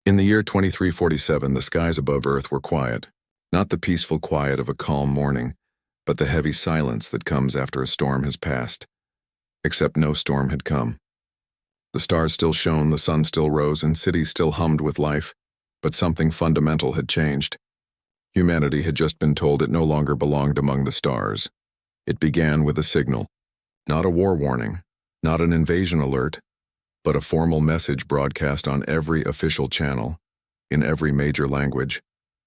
In the year 2347, the skies above Earth were quiet. Not the peaceful quiet of a calm morning, but the heavy silence that comes after a storm has passed. Except no storm had come. The stars still shone, the sun still rose, and cities still hummed with life, but something fundamental had changed. Humanity had just been told it no longer belonged among the stars. It began with a signal. Not a war warning, not an invasion alert, but a formal message broadcast on every official channel, in every major language,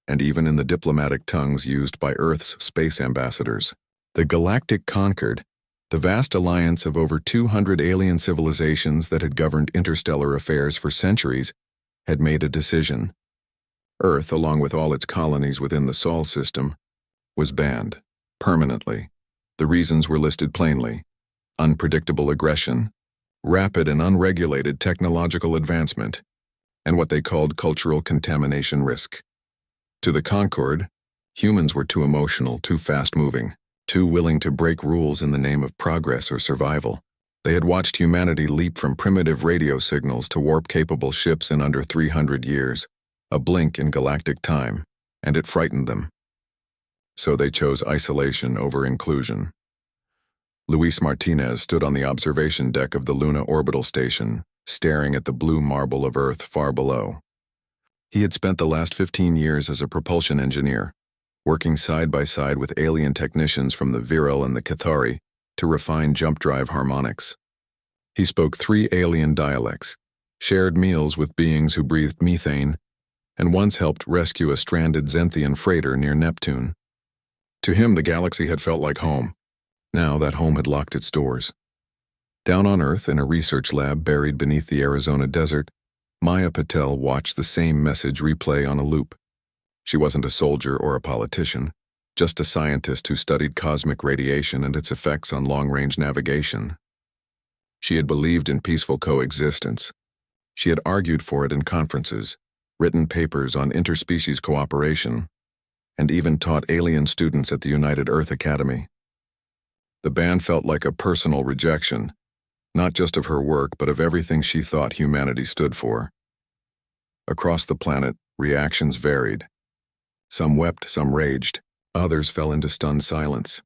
and even in the diplomatic tongues used by Earth's space ambassadors. The Galactic Concord, the vast alliance of over 200 alien civilizations that had governed interstellar affairs for centuries, had made a decision. Earth, along with all its colonies within the Sol system, was banned, permanently. The reasons were listed plainly: unpredictable aggression, rapid and unregulated technological advancement, and what they called cultural contamination risk. To the Concord, humans were too emotional, too fast-moving, too willing to break rules in the name of progress or survival. They had watched humanity leap from primitive radio signals to warp-capable ships in under 300 years, a blink in galactic time, and it frightened them. So they chose isolation over inclusion. Luis Martinez stood on the observation deck of the Luna orbital station, staring at the blue marble of Earth far below. He had spent the last 15 years as a propulsion engineer, working side by side with alien technicians from the Viral and the Cathari to refine jump drive harmonics. He spoke 3 alien dialects, shared meals with beings who breathed methane, and once helped rescue a stranded Zenthian freighter near Neptune. To him, the galaxy had felt like home. Now that home had locked its doors. Down on Earth, in a research lab buried beneath the Arizona desert, Maya Patel watched the same message replay on a loop. She wasn't a soldier or a politician, just a scientist who studied cosmic radiation and its effects on long-range navigation. She had believed in peaceful coexistence. She had argued for it in conferences, written papers on interspecies cooperation, and even taught alien students at the United Earth Academy. The ban felt like a personal rejection, not just of her work, but of everything she thought humanity stood for. Across the planet, reactions varied. Some wept, some raged, others fell into stunned silence.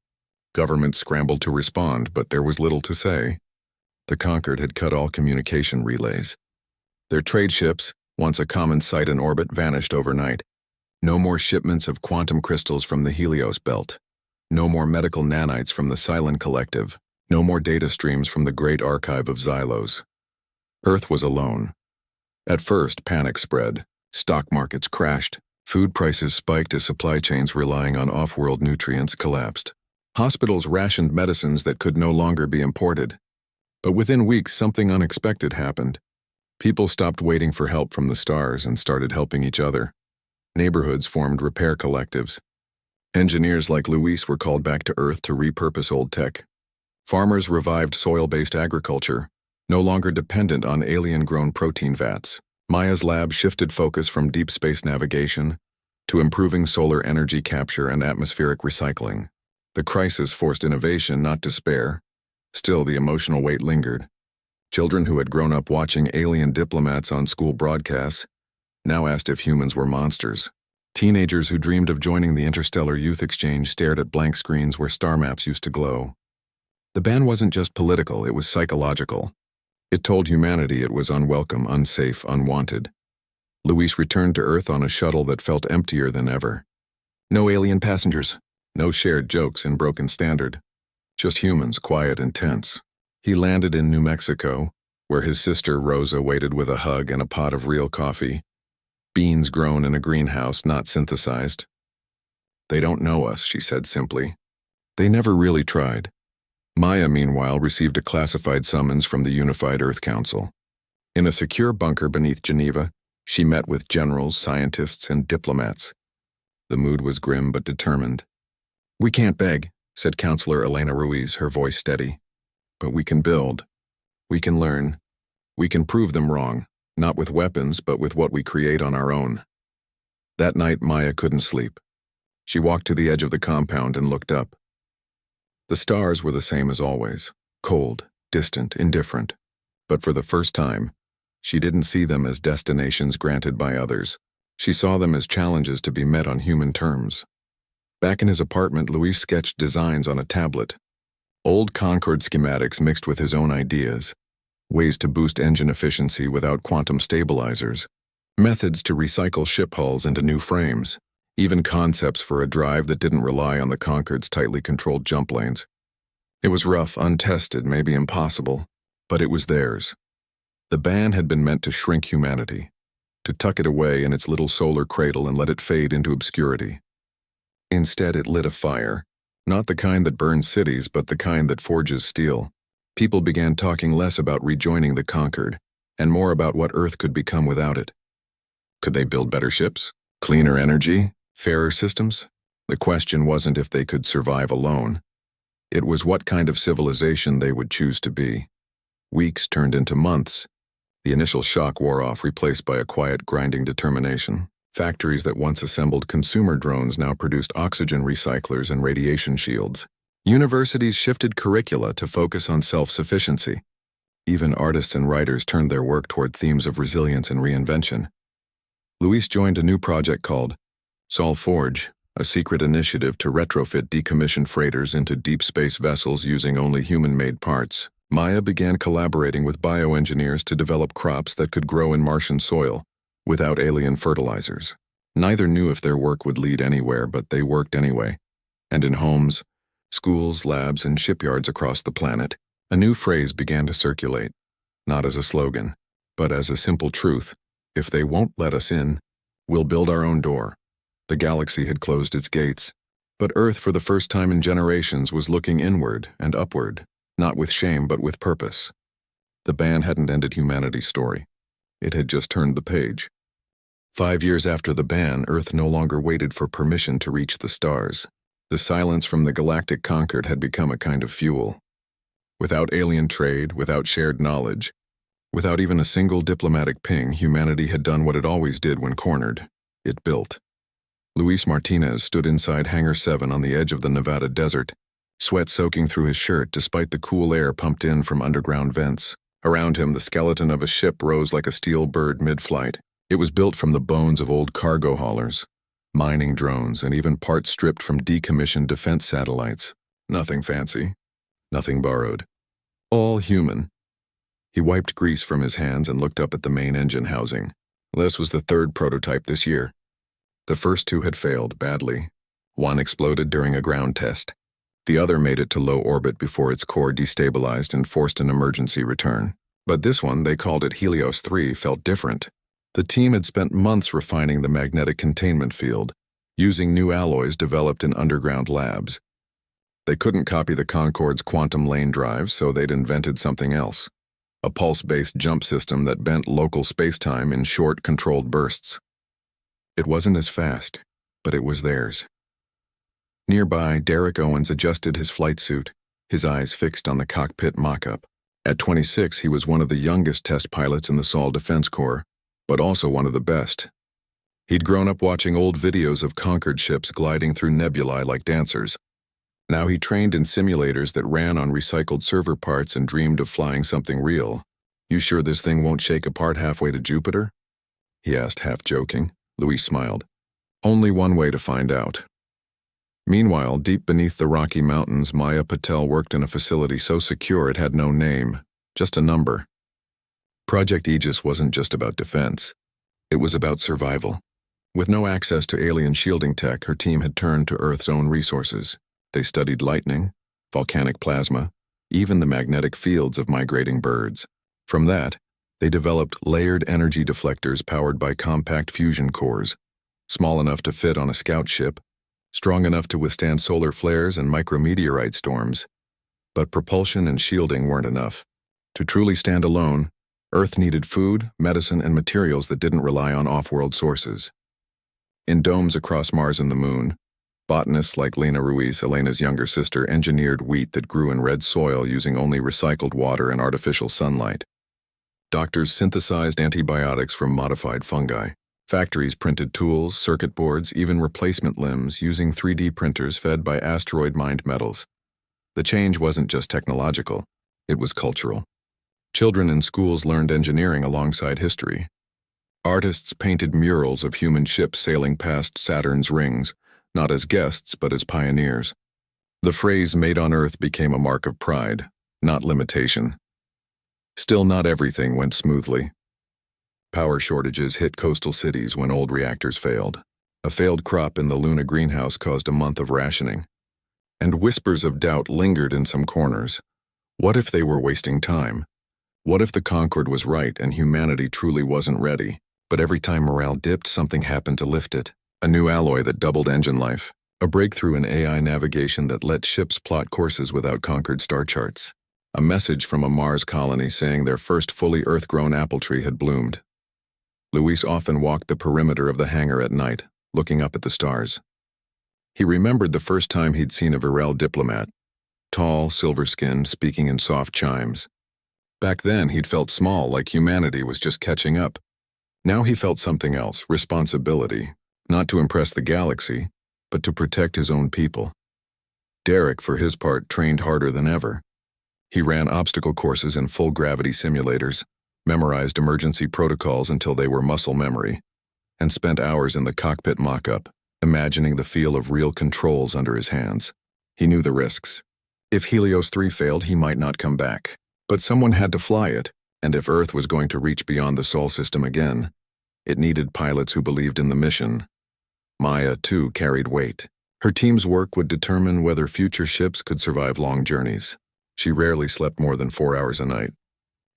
Governments scrambled to respond, but there was little to say. The Concord had cut all communication relays. Their trade ships, once a common sight in orbit, vanished overnight. No more shipments of quantum crystals from the Helios belt. No more medical nanites from the Silent Collective. No more data streams from the Great Archive of Xylos. Earth was alone. At first, panic spread. Stock markets crashed. Food prices spiked as supply chains relying on off-world nutrients collapsed. Hospitals rationed medicines that could no longer be imported. But within weeks, something unexpected happened. People stopped waiting for help from the stars and started helping each other. Neighborhoods formed repair collectives. Engineers like Luis were called back to Earth to repurpose old tech. Farmers revived soil-based agriculture, no longer dependent on alien-grown protein vats. Maya's lab shifted focus from deep space navigation to improving solar energy capture and atmospheric recycling. The crisis forced innovation, not despair. Still, the emotional weight lingered. Children who had grown up watching alien diplomats on school broadcasts now asked if humans were monsters. Teenagers who dreamed of joining the Interstellar Youth Exchange stared at blank screens where star maps used to glow. The ban wasn't just political, it was psychological. It told humanity it was unwelcome, unsafe, unwanted. Luis returned to Earth on a shuttle that felt emptier than ever. No alien passengers, no shared jokes in broken standard. Just humans, quiet and tense. He landed in New Mexico, where his sister Rosa waited with a hug and a pot of real coffee. Beans grown in a greenhouse, not synthesized. "They don't know us," she said simply. They never really tried. Maya, meanwhile, received a classified summons from the Unified Earth Council. In a secure bunker beneath Geneva, she met with generals, scientists, and diplomats. The mood was grim but determined. "We can't beg," said Counselor Elena Ruiz, her voice steady. "But we can build. We can learn. We can prove them wrong. Not with weapons, but with what we create on our own." That night, Maya couldn't sleep. She walked to the edge of the compound and looked up. The stars were the same as always, cold, distant, indifferent. But for the first time, She didn't see them as destinations granted by others. She saw them as challenges to be met on human terms. Back in his apartment, Luis sketched designs on a tablet. Old Concorde schematics mixed with his own ideas. Ways to boost engine efficiency without quantum stabilizers. Methods to recycle ship hulls into new frames. Even concepts for a drive that didn't rely on the Concorde's tightly controlled jump lanes. It was rough, untested, maybe impossible, but it was theirs. The ban had been meant to shrink humanity, to tuck it away in its little solar cradle and let it fade into obscurity. Instead, it lit a fire, not the kind that burns cities, but the kind that forges steel. People began talking less about rejoining the Concorde, and more about what Earth could become without it. Could they build better ships? Cleaner energy? Fairer systems? The question wasn't if they could survive alone. It was what kind of civilization they would choose to be. Weeks turned into months. The initial shock wore off, replaced by a quiet, grinding determination. Factories that once assembled consumer drones now produced oxygen recyclers and radiation shields. Universities shifted curricula to focus on self-sufficiency. Even artists and writers turned their work toward themes of resilience and reinvention. Luis joined a new project called Sol Forge, a secret initiative to retrofit decommissioned freighters into deep space vessels using only human-made parts. Maya began collaborating with bioengineers to develop crops that could grow in Martian soil, without alien fertilizers. Neither knew if their work would lead anywhere, but they worked anyway. And in homes, schools, labs, and shipyards across the planet, a new phrase began to circulate, not as a slogan, but as a simple truth. If they won't let us in, we'll build our own door. The galaxy had closed its gates, but Earth, for the first time in generations, was looking inward and upward, not with shame but with purpose. The ban hadn't ended humanity's story. It had just turned the page. 5 years after the ban, Earth no longer waited for permission to reach the stars. The silence from the Galactic Concorde had become a kind of fuel. Without alien trade, without shared knowledge, without even a single diplomatic ping, humanity had done what it always did when cornered. It built. Luis Martinez stood inside Hangar 7 on the edge of the Nevada desert, sweat soaking through his shirt despite the cool air pumped in from underground vents. Around him, the skeleton of a ship rose like a steel bird mid-flight. It was built from the bones of old cargo haulers, mining drones, and even parts stripped from decommissioned defense satellites. Nothing fancy. Nothing borrowed. All human. He wiped grease from his hands and looked up at the main engine housing. This was the third prototype this year. The first two had failed badly. One exploded during a ground test. The other made it to low orbit before its core destabilized and forced an emergency return. But this one, they called it Helios 3, felt different. The team had spent months refining the magnetic containment field, using new alloys developed in underground labs. They couldn't copy the Concorde's quantum lane drives, so they'd invented something else. A pulse-based jump system that bent local space-time in short, controlled bursts. It wasn't as fast, but it was theirs. Nearby, Derek Owens adjusted his flight suit, his eyes fixed on the cockpit mock-up. At 26, he was one of the youngest test pilots in the Sol Defense Corps, but also one of the best. He'd grown up watching old videos of Concorde ships gliding through nebulae like dancers. Now he trained in simulators that ran on recycled server parts and dreamed of flying something real. "You sure this thing won't shake apart halfway to Jupiter?" he asked, half joking. Luis smiled. "Only one way to find out." Meanwhile, deep beneath the Rocky Mountains, Maya Patel worked in a facility so secure it had no name, just a number. Project Aegis wasn't just about defense. It was about survival. With no access to alien shielding tech, her team had turned to Earth's own resources. They studied lightning, volcanic plasma, even the magnetic fields of migrating birds. From that, they developed layered energy deflectors powered by compact fusion cores, small enough to fit on a scout ship, strong enough to withstand solar flares and micrometeorite storms. But propulsion and shielding weren't enough. To truly stand alone, Earth needed food, medicine, and materials that didn't rely on off-world sources. In domes across Mars and the Moon, botanists like Lena Ruiz, Elena's younger sister, engineered wheat that grew in red soil using only recycled water and artificial sunlight. Doctors synthesized antibiotics from modified fungi. Factories printed tools, circuit boards, even replacement limbs using 3D printers fed by asteroid-mined metals. The change wasn't just technological, it was cultural. Children in schools learned engineering alongside history. Artists painted murals of human ships sailing past Saturn's rings, not as guests but as pioneers. The phrase "made on Earth" became a mark of pride, not limitation. Still, not everything went smoothly. Power shortages hit coastal cities when old reactors failed. A failed crop in the Luna greenhouse caused a month of rationing. And whispers of doubt lingered in some corners. What if they were wasting time? What if the Concorde was right and humanity truly wasn't ready? But every time morale dipped, something happened to lift it. A new alloy that doubled engine life. A breakthrough in AI navigation that let ships plot courses without Concorde star charts. A message from a Mars colony saying their first fully Earth-grown apple tree had bloomed. Luis often walked the perimeter of the hangar at night, looking up at the stars. He remembered the first time he'd seen a Virel diplomat, tall, silver-skinned, speaking in soft chimes. Back then, he'd felt small, like humanity was just catching up. Now he felt something else, responsibility, not to impress the galaxy, but to protect his own people. Derek, for his part, trained harder than ever. He ran obstacle courses in full-gravity simulators, memorized emergency protocols until they were muscle memory, and spent hours in the cockpit mock-up, imagining the feel of real controls under his hands. He knew the risks. If Helios 3 failed, he might not come back. But someone had to fly it, and if Earth was going to reach beyond the Sol system again, it needed pilots who believed in the mission. Maya, too, carried weight. Her team's work would determine whether future ships could survive long journeys. She rarely slept more than 4 hours a night.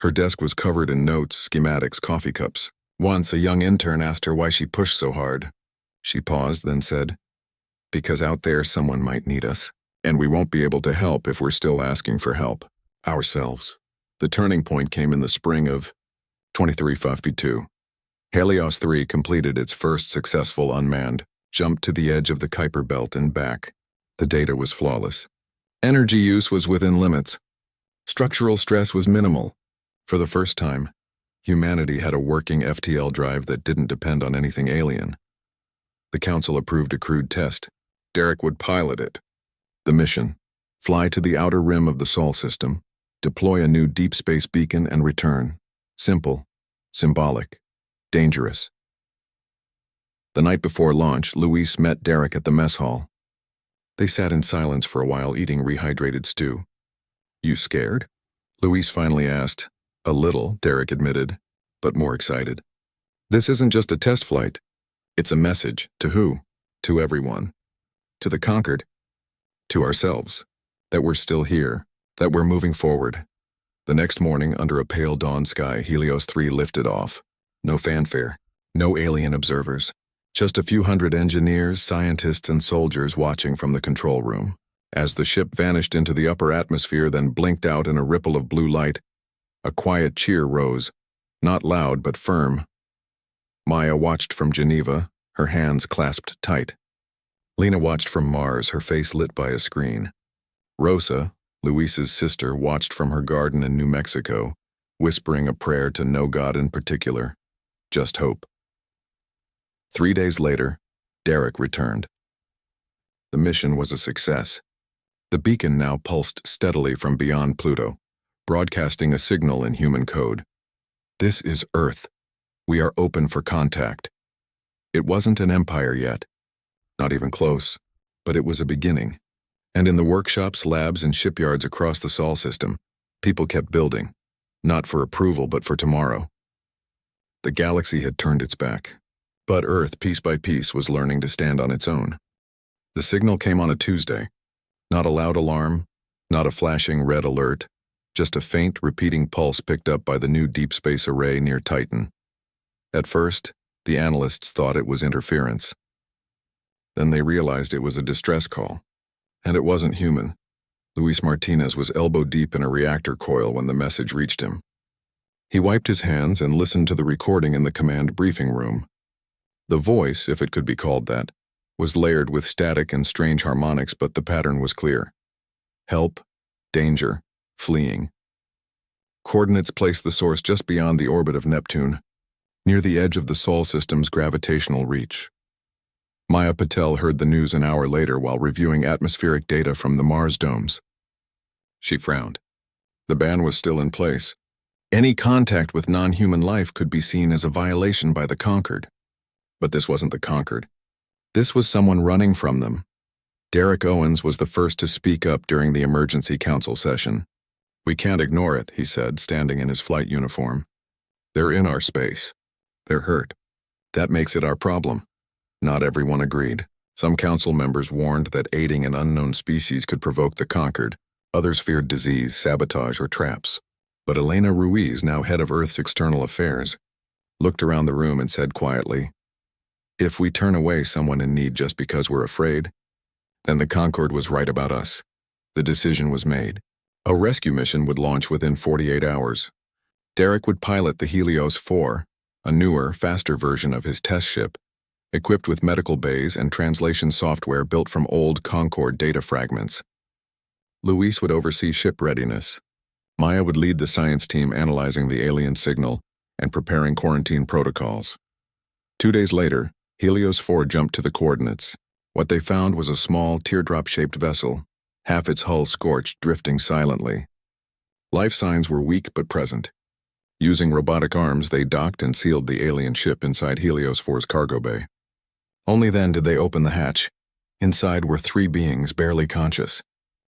Her desk was covered in notes, schematics, coffee cups. Once, a young intern asked her why she pushed so hard. She paused, then said, "Because out there someone might need us, and we won't be able to help if we're still asking for help. Ourselves." The turning point came in the spring of 2352. Helios 3 completed its first successful unmanned jump to the edge of the Kuiper Belt and back. The data was flawless. Energy use was within limits. Structural stress was minimal. For the first time, humanity had a working FTL drive that didn't depend on anything alien. The Council approved a crude test. Derek would pilot it. The mission: fly to the outer rim of the Sol system, deploy a new deep space beacon, and return. Simple, symbolic, dangerous. The night before launch, Luis met Derek at the mess hall. They sat in silence for a while, eating rehydrated stew. "You scared?" Luis finally asked. "A little," Derek admitted, but more excited. "This isn't just a test flight. It's a message. To who? To everyone. To the Conquered. To ourselves. That we're still here. That we're moving forward." The next morning, under a pale dawn sky, Helios 3 lifted off. No fanfare. No alien observers. Just a few hundred engineers, scientists, and soldiers watching from the control room. As the ship vanished into the upper atmosphere, then blinked out in a ripple of blue light, a quiet cheer rose, not loud but firm. Maya watched from Geneva, her hands clasped tight. Lena watched from Mars, her face lit by a screen. Rosa, Luis's sister, watched from her garden in New Mexico, whispering a prayer to no god in particular, just hope. 3 days later, Derek returned. The mission was a success. The beacon now pulsed steadily from beyond Pluto, broadcasting a signal in human code. "This is Earth. We are open for contact." It wasn't an empire yet, not even close, but it was a beginning. And in the workshops, labs, and shipyards across the Sol system, people kept building, not for approval but for tomorrow. The galaxy had turned its back, but Earth, piece by piece, was learning to stand on its own. The signal came on a Tuesday. Not a loud alarm, not a flashing red alert, just a faint, repeating pulse picked up by the new deep space array near Titan. At first, the analysts thought it was interference. Then they realized it was a distress call. And it wasn't human. Luis Martinez was elbow-deep in a reactor coil when the message reached him. He wiped his hands and listened to the recording in the command briefing room. The voice, if it could be called that, was layered with static and strange harmonics, but the pattern was clear. Help, danger, fleeing. Coordinates placed the source just beyond the orbit of Neptune, near the edge of the Sol system's gravitational reach. Maya Patel heard the news an hour later while reviewing atmospheric data from the Mars domes. She frowned. The ban was still in place. Any contact with non-human life could be seen as a violation by the conquered. But this wasn't the conquered. This was someone running from them. Derek Owens was the first to speak up during the emergency council session. "We can't ignore it," he said, standing in his flight uniform. "They're in our space. They're hurt. That makes it our problem." Not everyone agreed. Some council members warned that aiding an unknown species could provoke the conquered. Others feared disease, sabotage, or traps. But Elena Ruiz, now head of Earth's external affairs, looked around the room and said quietly, "If we turn away someone in need just because we're afraid, then the Concord was right about us." The decision was made. A rescue mission would launch within 48 hours. Derek would pilot the Helios 4, a newer, faster version of his test ship, equipped with medical bays and translation software built from old Concorde data fragments. Luis would oversee ship readiness. Maya would lead the science team analyzing the alien signal and preparing quarantine protocols. 2 days later, Helios 4 jumped to the coordinates. What they found was a small, teardrop-shaped vessel, half its hull scorched, drifting silently. Life signs were weak but present. Using robotic arms, they docked and sealed the alien ship inside Helios 4's cargo bay. Only then did they open the hatch. Inside were 3 beings barely conscious,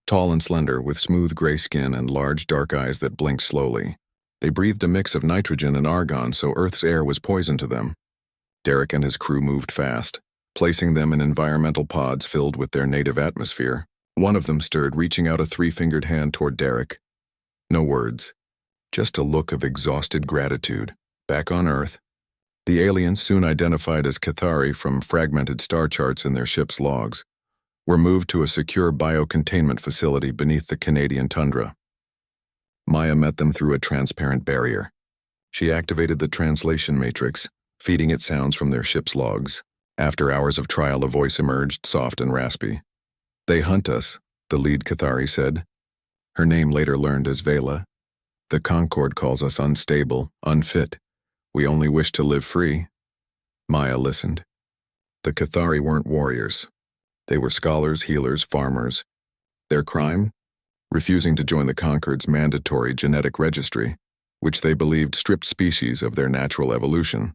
tall and slender, with smooth gray skin and large dark eyes that blinked slowly. They breathed a mix of nitrogen and argon, so Earth's air was poison to them. Derek and his crew moved fast, placing them in environmental pods filled with their native atmosphere. One of them stirred, reaching out a 3-fingered hand toward Derek. No words, just a look of exhausted gratitude. Back on Earth, the aliens, soon identified as Cathari from fragmented star charts in their ship's logs, were moved to a secure biocontainment facility beneath the Canadian tundra. Maya met them through a transparent barrier. She activated the translation matrix, feeding it sounds from their ship's logs. After hours of trial, a voice emerged, soft and raspy. "They hunt us," the lead Cathari said. Her name later learned as Vela. "The Concorde calls us unstable, unfit. We only wish to live free." Maya listened. The Cathari weren't warriors. They were scholars, healers, farmers. Their crime? Refusing to join the Concorde's mandatory genetic registry, which they believed stripped species of their natural evolution.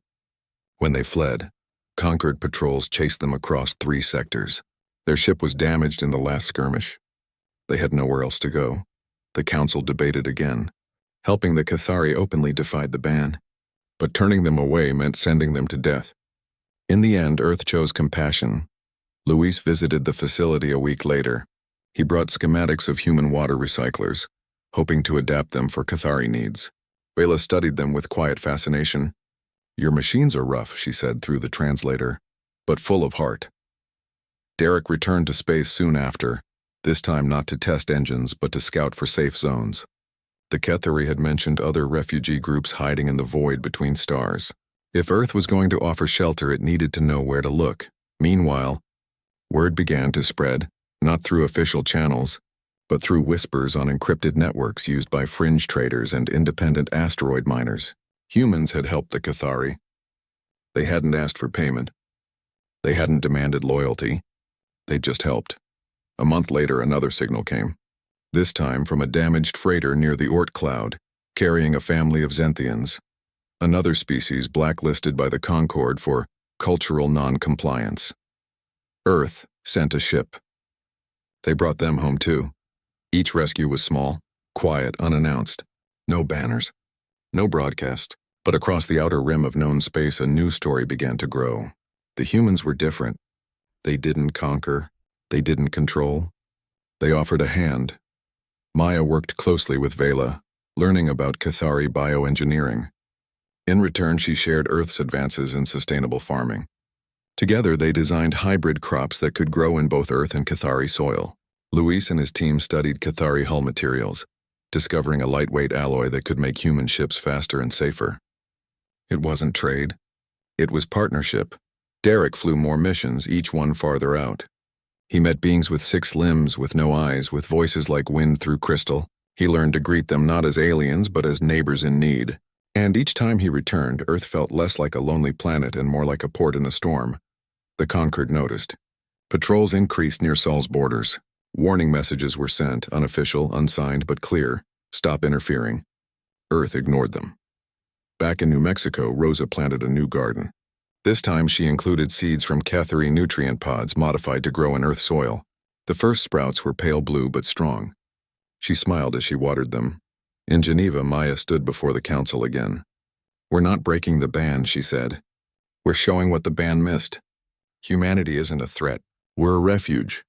When they fled, Concorde patrols chased them across 3 sectors. Their ship was damaged in the last skirmish. They had nowhere else to go. The council debated again. Helping the Cathari openly defied the ban, but turning them away meant sending them to death. In the end, Earth chose compassion. Luis visited the facility a week later. He brought schematics of human water recyclers, hoping to adapt them for Cathari needs. Vela studied them with quiet fascination. "Your machines are rough," she said through the translator, "but full of heart." Derek returned to space soon after, this time not to test engines but to scout for safe zones. The Cathari had mentioned other refugee groups hiding in the void between stars. If Earth was going to offer shelter, it needed to know where to look. Meanwhile, word began to spread, not through official channels, but through whispers on encrypted networks used by fringe traders and independent asteroid miners. Humans had helped the Cathari. They hadn't asked for payment. They hadn't demanded loyalty. They'd just helped. A month later, another signal came. This time from a damaged freighter near the Oort cloud, carrying a family of Zenthians, another species blacklisted by the Concorde for cultural non-compliance. Earth sent a ship. They brought them home too. Each rescue was small, quiet, unannounced. No banners, no broadcast. But across the outer rim of known space, a new story began to grow. The humans were different. They didn't conquer. They didn't control. They offered a hand. Maya worked closely with Vela, learning about Cathari bioengineering. In return, she shared Earth's advances in sustainable farming. Together, they designed hybrid crops that could grow in both Earth and Cathari soil. Luis and his team studied Cathari hull materials, discovering a lightweight alloy that could make human ships faster and safer. It wasn't trade. It was partnership. Derek flew more missions, each one farther out. He met beings with 6 limbs, with no eyes, with voices like wind through crystal. He learned to greet them not as aliens, but as neighbors in need. And each time he returned, Earth felt less like a lonely planet and more like a port in a storm. The Concord noticed. Patrols increased near Sol's borders. Warning messages were sent, unofficial, unsigned, but clear. Stop interfering. Earth ignored them. Back in New Mexico, Rosa planted a new garden. This time she included seeds from Cathary nutrient pods modified to grow in Earth soil. The first sprouts were pale blue but strong. She smiled as she watered them. In Geneva, Maya stood before the council again. "We're not breaking the ban," she said. "We're showing what the ban missed. Humanity isn't a threat. We're a refuge."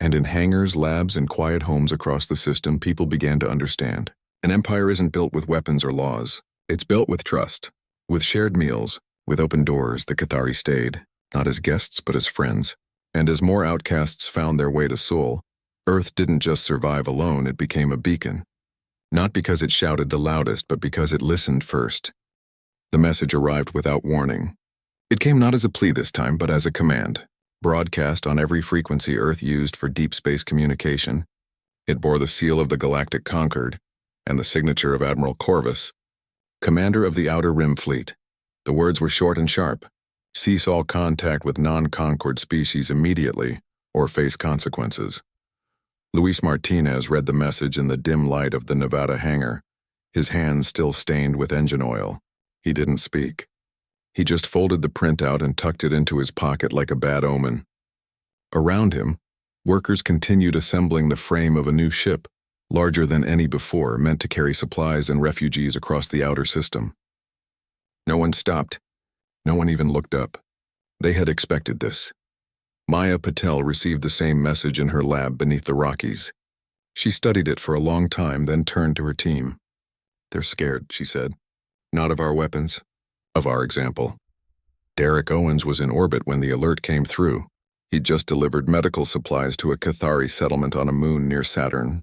And in hangars, labs, and quiet homes across the system, people began to understand. An empire isn't built with weapons or laws. It's built with trust. With shared meals, with open doors, the Cathari stayed, not as guests but as friends. And as more outcasts found their way to Sol, Earth didn't just survive alone, it became a beacon. Not because it shouted the loudest, but because it listened first. The message arrived without warning. It came not as a plea this time, but as a command. Broadcast on every frequency Earth used for deep space communication, it bore the seal of the Galactic Concord and the signature of Admiral Corvus, commander of the Outer Rim Fleet. The words were short and sharp. Cease all contact with non-Concord species immediately, or face consequences. Luis Martinez read the message in the dim light of the Nevada hangar, his hands still stained with engine oil. He didn't speak. He just folded the printout and tucked it into his pocket like a bad omen. Around him, workers continued assembling the frame of a new ship, larger than any before, meant to carry supplies and refugees across the outer system. No one stopped. No one even looked up. They had expected this. Maya Patel received the same message in her lab beneath the Rockies. She studied it for a long time, then turned to her team. "They're scared," she said. "Not of our weapons, of our example." Derek Owens was in orbit when the alert came through. He'd just delivered medical supplies to a Cathari settlement on a moon near Saturn.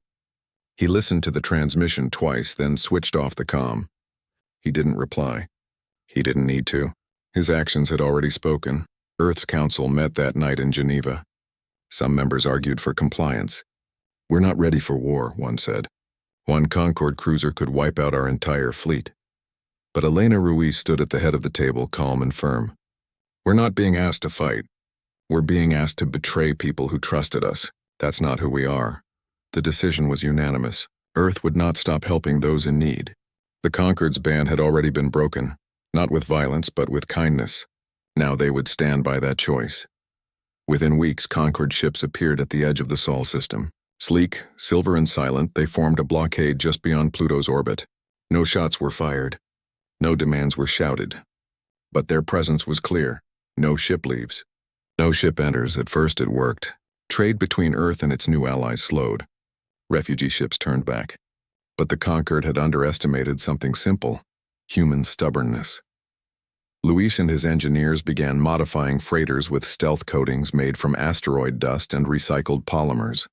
He listened to the transmission twice, then switched off the comm. He didn't reply. He didn't need to. His actions had already spoken. Earth's Council met that night in Geneva. Some members argued for compliance. "We're not ready for war," one said. "One Concorde cruiser could wipe out our entire fleet." But Elena Ruiz stood at the head of the table, calm and firm. "We're not being asked to fight. We're being asked to betray people who trusted us. That's not who we are." The decision was unanimous. Earth would not stop helping those in need. The Concorde's ban had already been broken, not with violence but with kindness. Now they would stand by that choice. Within weeks, Concorde ships appeared at the edge of the Sol system. Sleek, silver and silent, they formed a blockade just beyond Pluto's orbit. No shots were fired. No demands were shouted. But their presence was clear. No ship leaves. No ship enters. At first it worked. Trade between Earth and its new allies slowed. Refugee ships turned back. But the Concorde had underestimated something simple: human stubbornness. Luis and his engineers began modifying freighters with stealth coatings made from asteroid dust and recycled polymers.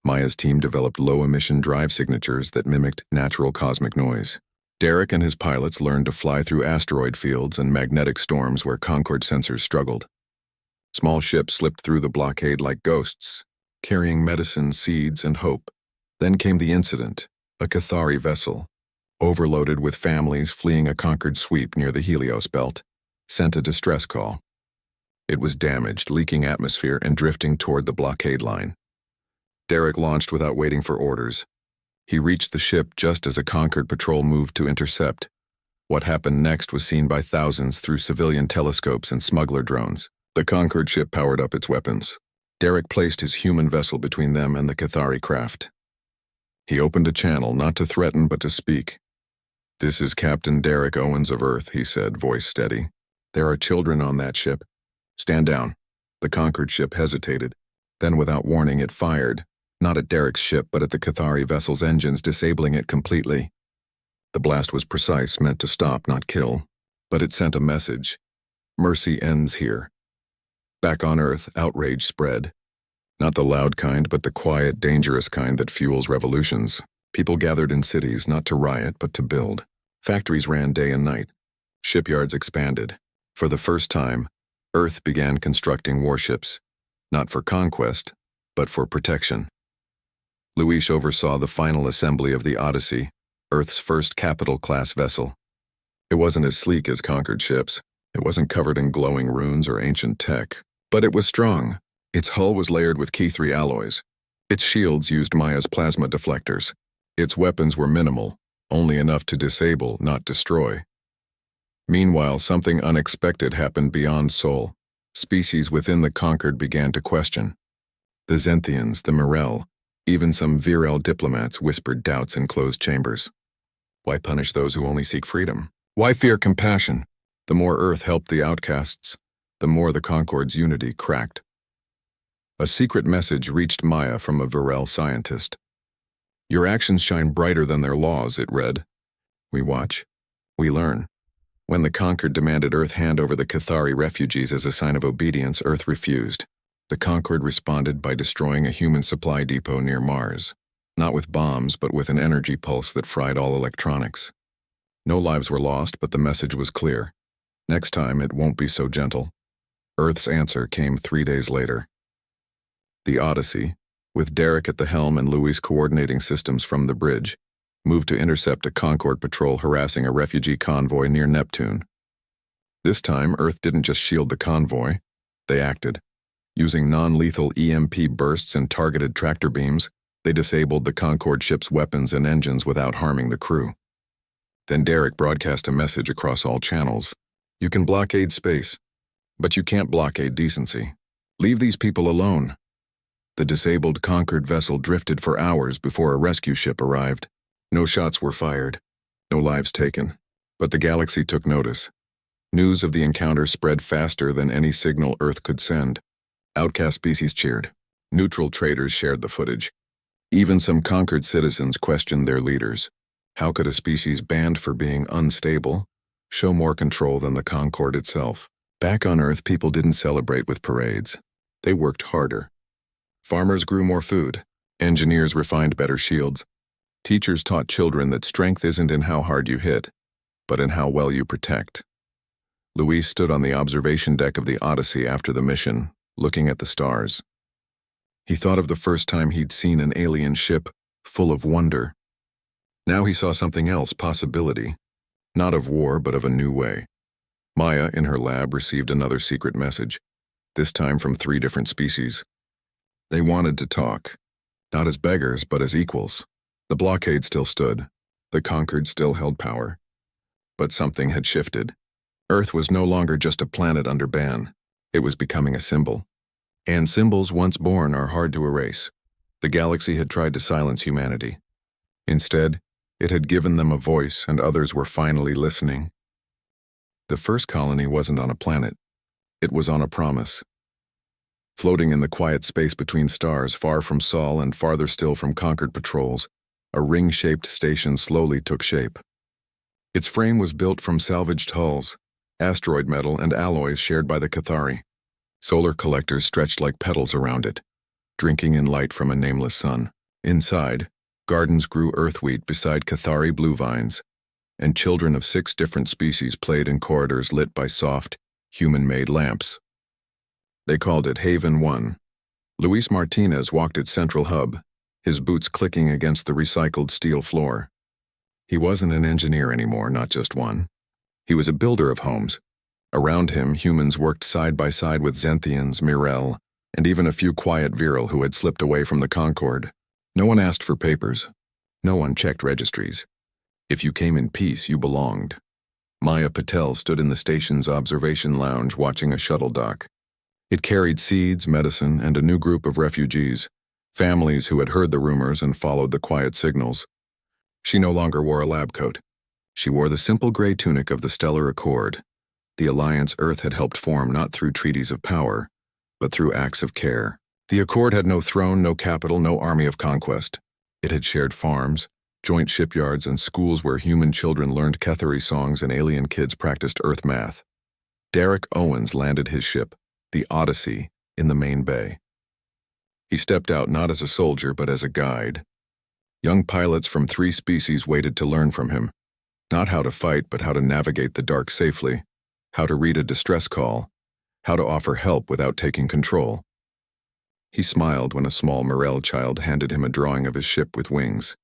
Maya's team developed low-emission drive signatures that mimicked natural cosmic noise. Derek and his pilots learned to fly through asteroid fields and magnetic storms where Concorde sensors struggled. Small ships slipped through the blockade like ghosts, carrying medicine, seeds, and hope. Then came the incident, a Cathari vessel, overloaded with families fleeing a Concorde sweep near the Helios belt, sent a distress call. It was damaged, leaking atmosphere and drifting toward the blockade line. Derek launched without waiting for orders. He reached the ship just as a Concorde patrol moved to intercept. What happened next was seen by thousands through civilian telescopes and smuggler drones. The Concorde ship powered up its weapons. Derek placed his human vessel between them and the Cathari craft. He opened a channel, not to threaten but to speak. "This is Captain Derek Owens of Earth," he said, voice steady. "There are children on that ship. Stand down." The Concorde ship hesitated. Then, without warning, it fired, not at Derek's ship but at the Cathari vessel's engines, disabling it completely. The blast was precise, meant to stop, not kill. But it sent a message. Mercy ends here. Back on Earth, outrage spread. Not the loud kind, but the quiet, dangerous kind that fuels revolutions. People gathered in cities, not to riot, but to build. Factories ran day and night. Shipyards expanded. For the first time, Earth began constructing warships, not for conquest, but for protection. Luis oversaw the final assembly of the Odyssey, Earth's first capital-class vessel. It wasn't as sleek as Concorde ships. It wasn't covered in glowing runes or ancient tech. But it was strong. Its hull was layered with K3 alloys. Its shields used Maya's plasma deflectors. Its weapons were minimal, only enough to disable, not destroy. Meanwhile, something unexpected happened beyond Sol. Species within the conquered began to question. The Zenthians, the Mirel, even some Virel diplomats whispered doubts in closed chambers. Why punish those who only seek freedom? Why fear compassion? The more Earth helped the outcasts, the more the Concord's unity cracked. A secret message reached Maya from a Virel scientist. Your actions shine brighter than their laws, it read. We watch. We learn. When the Conquered demanded Earth hand over the Cathari refugees as a sign of obedience, Earth refused. The Conquered responded by destroying a human supply depot near Mars. Not with bombs, but with an energy pulse that fried all electronics. No lives were lost, but the message was clear. Next time, it won't be so gentle. Earth's answer came 3 days later. The Odyssey, with Derek at the helm and Louis coordinating systems from the bridge, moved to intercept a Concorde patrol harassing a refugee convoy near Neptune. This time, Earth didn't just shield the convoy, they acted. Using non-lethal EMP bursts and targeted tractor beams, they disabled the Concorde ship's weapons and engines without harming the crew. Then Derek broadcast a message across all channels. You can blockade space, but you can't blockade decency. Leave these people alone. The disabled Conquered vessel drifted for hours before a rescue ship arrived. No shots were fired, no lives taken, but the galaxy took notice. News of the encounter spread faster than any signal Earth could send. Outcast species cheered. Neutral traders shared the footage. Even some Conquered citizens questioned their leaders. How could a species banned for being unstable show more control than the Concorde itself? Back on Earth, people didn't celebrate with parades. They worked harder. Farmers grew more food. Engineers refined better shields. Teachers taught children that strength isn't in how hard you hit, but in how well you protect. Louis stood on the observation deck of the Odyssey after the mission, looking at the stars. He thought of the first time he'd seen an alien ship, full of wonder. Now he saw something else, possibility. Not of war, but of a new way. Maya, in her lab, received another secret message, this time from 3 different species. They wanted to talk, not as beggars, but as equals. The blockade still stood. The Conquered still held power. But something had shifted. Earth was no longer just a planet under ban. It was becoming a symbol. And symbols once born are hard to erase. The galaxy had tried to silence humanity. Instead, it had given them a voice, and others were finally listening. The first colony wasn't on a planet. It was on a promise. Floating in the quiet space between stars, far from Sol and farther still from Conquered patrols, a ring-shaped station slowly took shape. Its frame was built from salvaged hulls, asteroid metal, and alloys shared by the Cathari. Solar collectors stretched like petals around it, drinking in light from a nameless sun. Inside, gardens grew earthwheat beside Cathari blue vines, and children of 6 different species played in corridors lit by soft, human-made lamps. They called it Haven 1. Luis Martinez walked its central hub, his boots clicking against the recycled steel floor. He wasn't an engineer anymore, not just one. He was a builder of homes. Around him, humans worked side by side with Zenthians, Mirel, and even a few quiet Viril who had slipped away from the Concorde. No one asked for papers. No one checked registries. If you came in peace, you belonged. Maya Patel stood in the station's observation lounge watching a shuttle dock. It carried seeds, medicine, and a new group of refugees, families who had heard the rumors and followed the quiet signals. She no longer wore a lab coat. She wore the simple gray tunic of the Stellar Accord, the alliance Earth had helped form not through treaties of power, but through acts of care. The Accord had no throne, no capital, no army of conquest. It had shared farms, joint shipyards, and schools where human children learned Cathari songs and alien kids practiced Earth math. Derek Owens landed his ship, the Odyssey, in the main bay. He stepped out not as a soldier, but as a guide. Young pilots from 3 species waited to learn from him, not how to fight, but how to navigate the dark safely, how to read a distress call, how to offer help without taking control. He smiled when a small Morel child handed him a drawing of his ship with wings.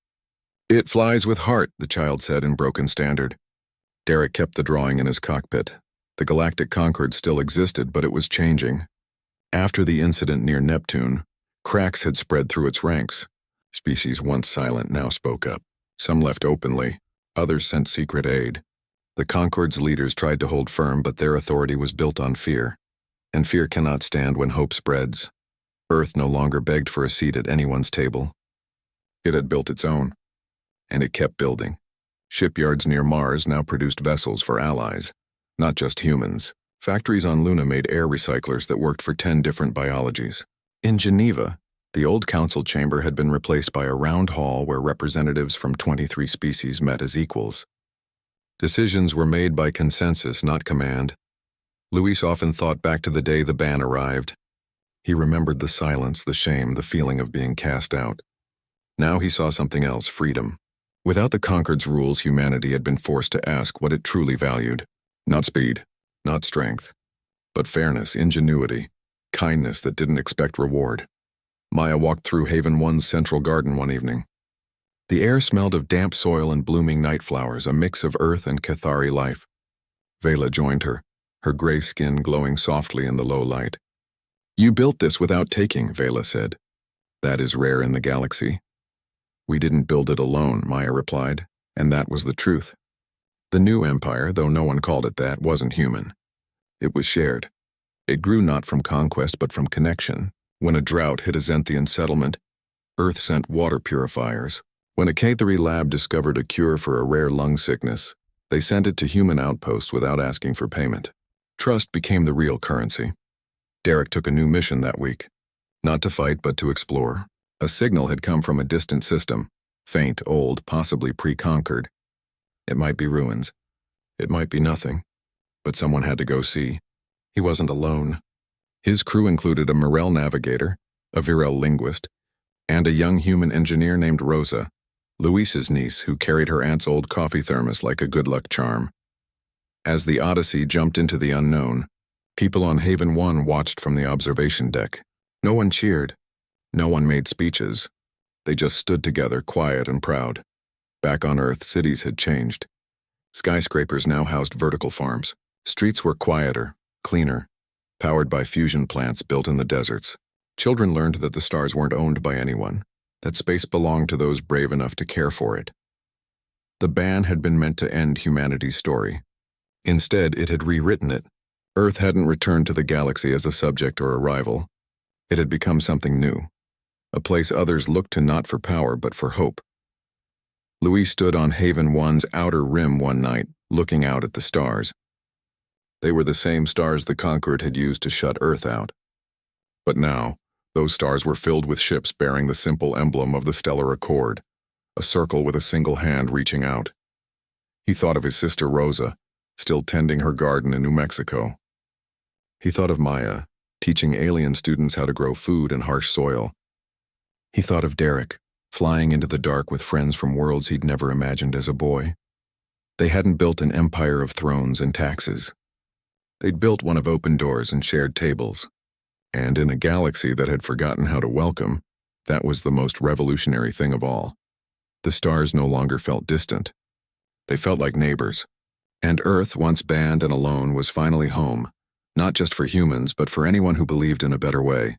"It flies with heart," the child said in broken standard. Derek kept the drawing in his cockpit. The Galactic Concorde still existed, but it was changing. After the incident near Neptune, cracks had spread through its ranks. Species once silent now spoke up. Some left openly, Others sent secret aid. The Concord's leaders tried to hold firm, but their authority was built on fear. And fear cannot stand when hope spreads. Earth no longer begged for a seat at anyone's table. It had built its own. And it kept building. Shipyards near Mars now produced vessels for allies, not just humans. Factories on Luna made air recyclers that worked for 10 different biologies. In Geneva, the old council chamber had been replaced by a round hall where representatives from 23 species met as equals. Decisions were made by consensus, not command. Luis often thought back to the day the ban arrived. He remembered the silence, the shame, the feeling of being cast out. Now he saw something else, freedom. Without the Concord's rules, humanity had been forced to ask what it truly valued. Not speed, not strength, but fairness, ingenuity, kindness that didn't expect reward. Maya walked through Haven 1's central garden one evening. The air smelled of damp soil and blooming night flowers, a mix of earth and Cathari life. Vela joined her, her gray skin glowing softly in the low light. "You built this without taking," Vela said. "That is rare in the galaxy." "We didn't build it alone," Maya replied, and that was the truth. The new empire, though no one called it that, wasn't human. It was shared. It grew not from conquest but from connection. When a drought hit a Zenthian settlement, Earth sent water purifiers. When a K3 lab discovered a cure for a rare lung sickness, they sent it to human outposts without asking for payment. Trust became the real currency. Derek took a new mission that week. Not to fight, but to explore. A signal had come from a distant system, faint, old, possibly pre-conquered. It might be ruins. It might be nothing. But someone had to go see. He wasn't alone. His crew included a Morel navigator, a Virel linguist, and a young human engineer named Rosa, Luis's niece, who carried her aunt's old coffee thermos like a good luck charm. As the Odyssey jumped into the unknown, people on Haven 1 watched from the observation deck. No one cheered. No one made speeches. They just stood together, quiet and proud. Back on Earth, cities had changed. Skyscrapers now housed vertical farms. Streets were quieter, cleaner, powered by fusion plants built in the deserts. Children learned that the stars weren't owned by anyone, that space belonged to those brave enough to care for it. The ban had been meant to end humanity's story. Instead, it had rewritten it. Earth hadn't returned to the galaxy as a subject or a rival. It had become something new, a place others looked to not for power but for hope. Luis stood on Haven 1's outer rim one night, looking out at the stars. They were the same stars the Concord had used to shut Earth out. But now, those stars were filled with ships bearing the simple emblem of the Stellar Accord, a circle with a single hand reaching out. He thought of his sister Rosa, still tending her garden in New Mexico. He thought of Maya, teaching alien students how to grow food in harsh soil. He thought of Derek, flying into the dark with friends from worlds he'd never imagined as a boy. They hadn't built an empire of thrones and taxes. They'd built one of open doors and shared tables. And in a galaxy that had forgotten how to welcome, that was the most revolutionary thing of all. The stars no longer felt distant. They felt like neighbors. And Earth, once banned and alone, was finally home, not just for humans, but for anyone who believed in a better way.